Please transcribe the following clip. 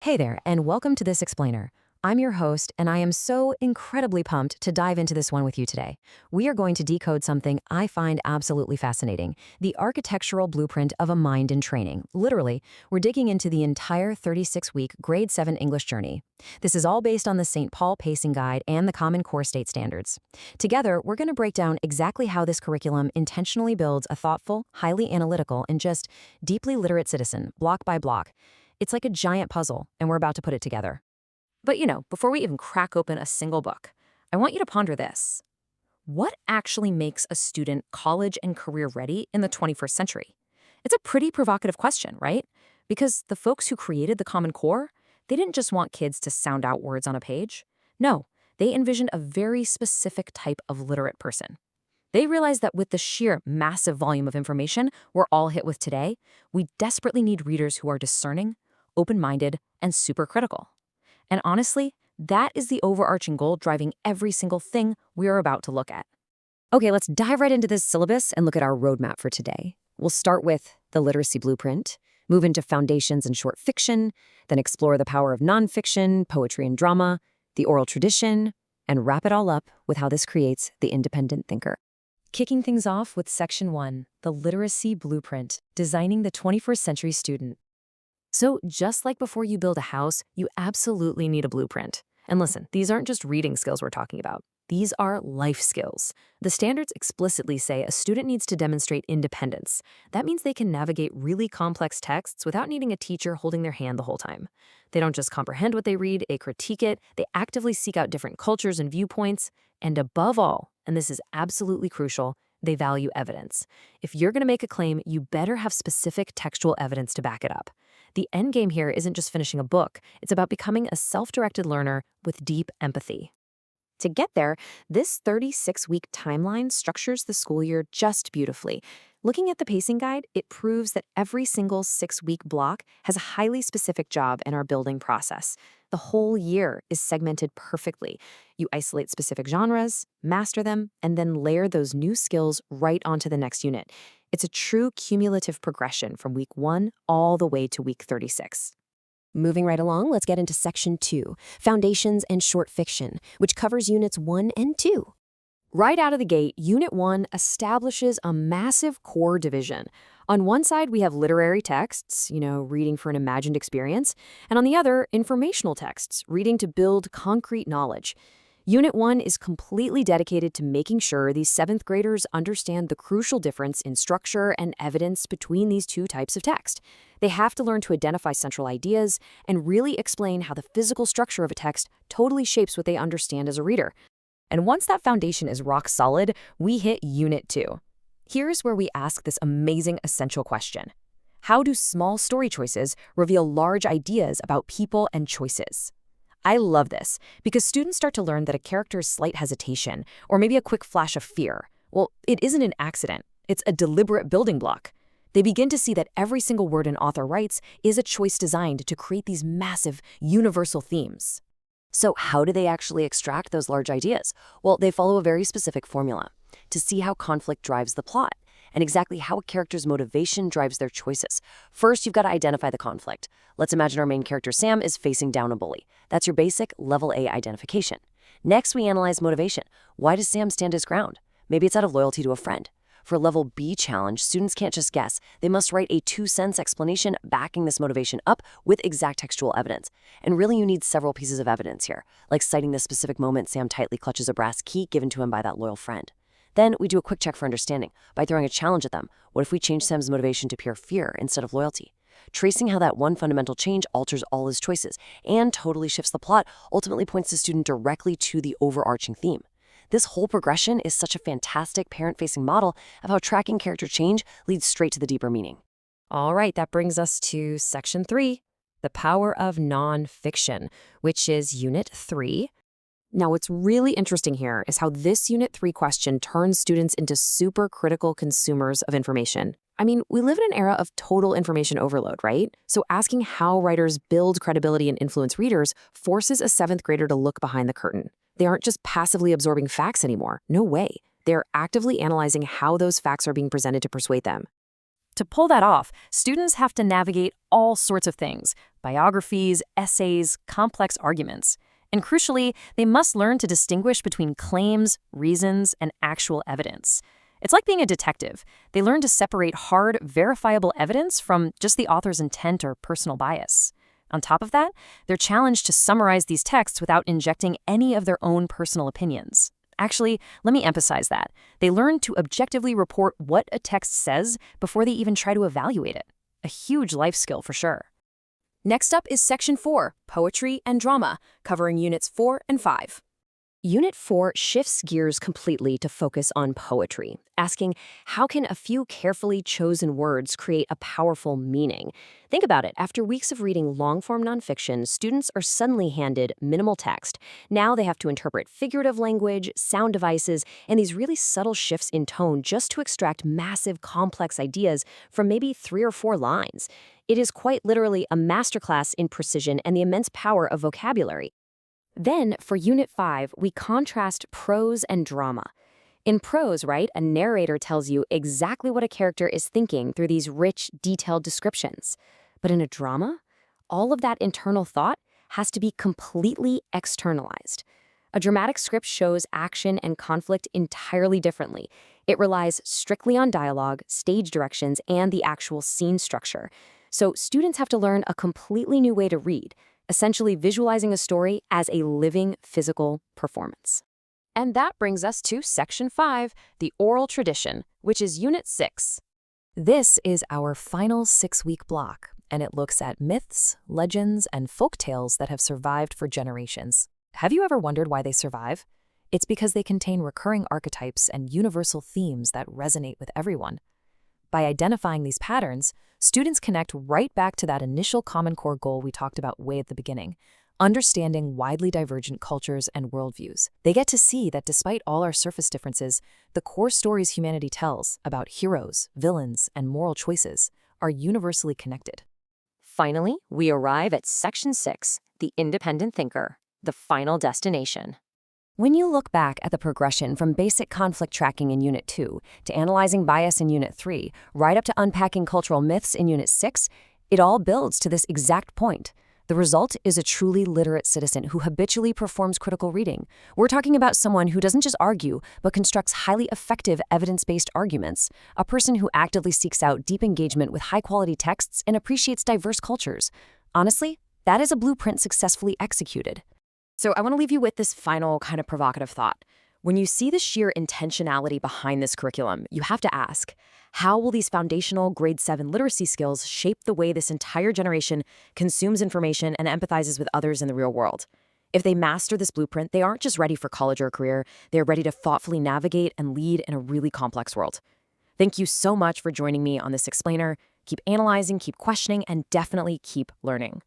Hey there, and welcome to This Explainer. I'm your host, and I am so incredibly pumped to dive into this one with you today. We are going to decode something I find absolutely fascinating, the architectural blueprint of a mind in training. Literally, we're digging into the entire 36-week Grade 7 English journey. This is all based on the St. Paul Pacing Guide and the Common Core State Standards. Together, we're going to break down exactly how this curriculum intentionally builds a thoughtful, highly analytical, and just deeply literate citizen, block by block. It's like a giant puzzle, and we're about to put it together. But before we even crack open a single book, I want you to ponder this. What actually makes a student college and career ready in the 21st century? It's a pretty provocative question, right? Because the folks who created the Common Core, they didn't just want kids to sound out words on a page. No, they envisioned a very specific type of literate person. They realized that with the sheer massive volume of information we're all hit with today, we desperately need readers who are discerning, open-minded, and super critical. And honestly, that is the overarching goal driving every single thing we are about to look at. Okay, let's dive right into this syllabus and look at our roadmap for today. We'll start with the literacy blueprint, move into foundations in short fiction, then explore the power of nonfiction, poetry and drama, the oral tradition, and wrap it all up with how this creates the independent thinker. Kicking things off with Section 1, the literacy blueprint, designing the 21st century student. So just like before you build a house, you absolutely need a blueprint. And listen, these aren't just reading skills we're talking about. These are life skills. The standards explicitly say a student needs to demonstrate independence. That means they can navigate really complex texts without needing a teacher holding their hand the whole time. They don't just comprehend what they read, they critique it, they actively seek out different cultures and viewpoints, and above all, and this is absolutely crucial, they value evidence. If you're going to make a claim, you better have specific textual evidence to back it up. The end game here isn't just finishing a book, it's about becoming a self-directed learner with deep empathy. To get there, this 36-week timeline structures the school year just beautifully. Looking at the pacing guide, it proves that every single 6-week block has a highly specific job in our building process. The whole year is segmented perfectly. You isolate specific genres, master them, and then layer those new skills right onto the next unit. It's a true cumulative progression from week 1 all the way to week 36. Moving right along, let's get into Section 2, Foundations and Short Fiction, which covers Units 1 and 2. Right out of the gate, Unit 1 establishes a massive core division. On one side, we have literary texts, reading for an imagined experience, and on the other, informational texts, reading to build concrete knowledge. Unit 1 is completely dedicated to making sure these 7th graders understand the crucial difference in structure and evidence between these two types of text. They have to learn to identify central ideas and really explain how the physical structure of a text totally shapes what they understand as a reader. And once that foundation is rock solid, we hit Unit 2. Here's where we ask this amazing essential question. How do small story choices reveal large ideas about people and choices? I love this because students start to learn that a character's slight hesitation or maybe a quick flash of fear, well, it isn't an accident. It's a deliberate building block. They begin to see that every single word an author writes is a choice designed to create these massive, universal themes. So how do they actually extract those large ideas? Well, they follow a very specific formula to see how conflict drives the plot and exactly how a character's motivation drives their choices. First, you've got to identify the conflict. Let's imagine our main character, Sam, is facing down a bully. That's your basic level A identification. Next, we analyze motivation. Why does Sam stand his ground? Maybe it's out of loyalty to a friend. For a level B challenge, students can't just guess. They must write a 2-sentence explanation backing this motivation up with exact textual evidence. And really, you need several pieces of evidence here, like citing the specific moment Sam tightly clutches a brass key given to him by that loyal friend. Then we do a quick check for understanding by throwing a challenge at them. What if we change Sam's motivation to pure fear instead of loyalty? Tracing how that one fundamental change alters all his choices and totally shifts the plot ultimately points the student directly to the overarching theme. This whole progression is such a fantastic parent-facing model of how tracking character change leads straight to the deeper meaning. All right, that brings us to Section 3, the power of nonfiction, which is Unit 3. Now, what's really interesting here is how this Unit 3 question turns students into super critical consumers of information. I mean, we live in an era of total information overload, right? So asking how writers build credibility and influence readers forces a 7th grader to look behind the curtain. They aren't just passively absorbing facts anymore. No way. They're actively analyzing how those facts are being presented to persuade them. To pull that off, students have to navigate all sorts of things: biographies, essays, complex arguments. And crucially, they must learn to distinguish between claims, reasons, and actual evidence. It's like being a detective. They learn to separate hard, verifiable evidence from just the author's intent or personal bias. On top of that, they're challenged to summarize these texts without injecting any of their own personal opinions. Actually, let me emphasize that. They learn to objectively report what a text says before they even try to evaluate it. A huge life skill for sure. Next up is Section 4, Poetry and Drama, covering Units 4 and 5. Unit 4 shifts gears completely to focus on poetry, asking how can a few carefully chosen words create a powerful meaning? Think about it. After weeks of reading long-form nonfiction, students are suddenly handed minimal text. Now they have to interpret figurative language, sound devices, and these really subtle shifts in tone just to extract massive, complex ideas from maybe 3 or 4 lines. It is quite literally a masterclass in precision and the immense power of vocabulary. Then, for Unit 5, we contrast prose and drama. In prose, right, a narrator tells you exactly what a character is thinking through these rich, detailed descriptions. But in a drama, all of that internal thought has to be completely externalized. A dramatic script shows action and conflict entirely differently. It relies strictly on dialogue, stage directions, and the actual scene structure. So students have to learn a completely new way to read, essentially visualizing a story as a living, physical performance. And that brings us to Section 5, the oral tradition, which is Unit 6. This is our final 6-week block, and it looks at myths, legends, and folk tales that have survived for generations. Have you ever wondered why they survive? It's because they contain recurring archetypes and universal themes that resonate with everyone. By identifying these patterns, students connect right back to that initial Common Core goal we talked about way at the beginning, understanding widely divergent cultures and worldviews. They get to see that despite all our surface differences, the core stories humanity tells about heroes, villains, and moral choices are universally connected. Finally, we arrive at Section 6, the independent thinker, the final destination. When you look back at the progression from basic conflict tracking in Unit 2 to analyzing bias in Unit 3, right up to unpacking cultural myths in Unit 6, it all builds to this exact point. The result is a truly literate citizen who habitually performs critical reading. We're talking about someone who doesn't just argue, but constructs highly effective evidence-based arguments, a person who actively seeks out deep engagement with high-quality texts and appreciates diverse cultures. Honestly, that is a blueprint successfully executed. So I want to leave you with this final kind of provocative thought. When you see the sheer intentionality behind this curriculum, you have to ask, how will these foundational grade 7 literacy skills shape the way this entire generation consumes information and empathizes with others in the real world? If they master this blueprint, they aren't just ready for college or a career, they're ready to thoughtfully navigate and lead in a really complex world. Thank you so much for joining me on this explainer. Keep analyzing, keep questioning, and definitely keep learning.